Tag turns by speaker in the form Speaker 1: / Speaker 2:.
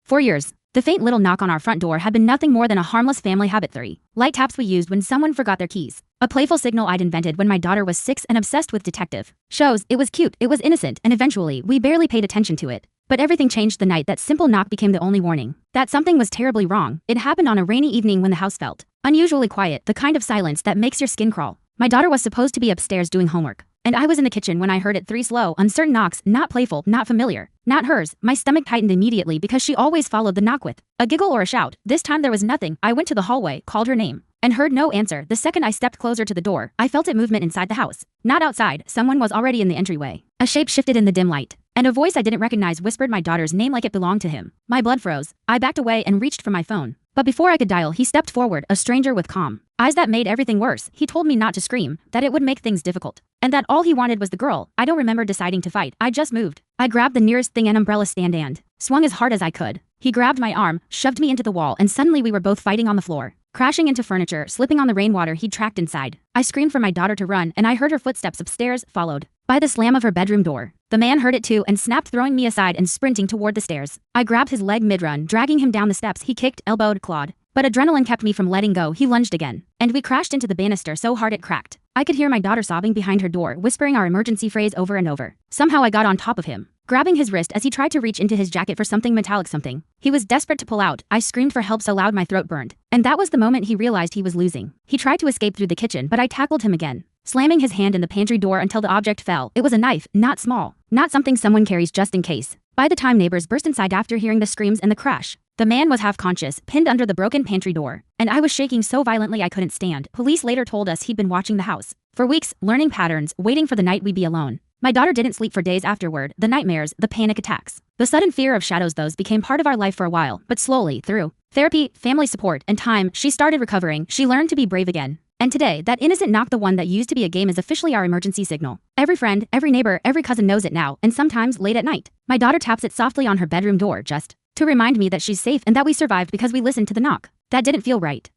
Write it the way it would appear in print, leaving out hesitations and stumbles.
Speaker 1: For years, the faint little knock on our front door had been nothing more than a harmless family habit. 3. Light taps we used when someone forgot their keys. A playful signal I'd invented when my daughter was 6 and obsessed with detective shows. It was cute, it was innocent, and eventually, we barely paid attention to it. But everything changed the night that simple knock became the only warning that something was terribly wrong. It happened on a rainy evening when the house felt unusually quiet, the kind of silence that makes your skin crawl. My daughter was supposed to be upstairs doing homework, and I was in the kitchen when I heard it. 3 slow, uncertain knocks, not playful, not familiar, not hers. My stomach tightened immediately because she always followed the knock with a giggle or a shout. This time there was nothing. I went to the hallway, called her name, and heard no answer. The second I stepped closer to the door, I felt it movement inside the house. Not outside, someone was already in the entryway. A shape shifted in the dim light, and a voice I didn't recognize whispered my daughter's name like it belonged to him. My blood froze. I backed away and reached for my phone. But before I could dial, he stepped forward, a stranger with calm eyes that made everything worse. He told me not to scream, that it would make things difficult, and that all he wanted was the girl. I don't remember deciding to fight. I just moved. I grabbed the nearest thing, an umbrella stand, and swung as hard as I could. He grabbed my arm, shoved me into the wall, and suddenly we were both fighting on the floor, crashing into furniture, slipping on the rainwater he'd tracked inside. I screamed for my daughter to run, and I heard her footsteps upstairs, followed by the slam of her bedroom door. The man heard it too and snapped, throwing me aside and sprinting toward the stairs. I grabbed his leg mid-run, dragging him down the steps. He kicked, elbowed, clawed, but adrenaline kept me from letting go. He lunged again, and we crashed into the banister so hard it cracked. I could hear my daughter sobbing behind her door, whispering our emergency phrase over and over. Somehow I got on top of him, grabbing his wrist as he tried to reach into his jacket for something metallic, something he was desperate to pull out. I screamed for help so loud my throat burned, and that was the moment he realized he was losing. He tried to escape through the kitchen, but I tackled him again, slamming his hand in the pantry door until the object fell. It was a knife, not small, not something someone carries just in case. By the time neighbors burst inside after hearing the screams and the crash, the man was half conscious, pinned under the broken pantry door, and I was shaking so violently I couldn't stand. Police later told us he'd been watching the house for weeks, learning patterns, waiting for the night we'd be alone. My daughter didn't sleep for days afterward. The nightmares, the panic attacks, the sudden fear of shadows, those became part of our life for a while, but slowly, through therapy, family support, and time, she started recovering. She learned to be brave again. And today, that innocent knock, the one that used to be a game, is officially our emergency signal. Every friend, every neighbor, every cousin knows it now, and sometimes late at night, my daughter taps it softly on her bedroom door just to remind me that she's safe and that we survived because we listened to the knock. That didn't feel right.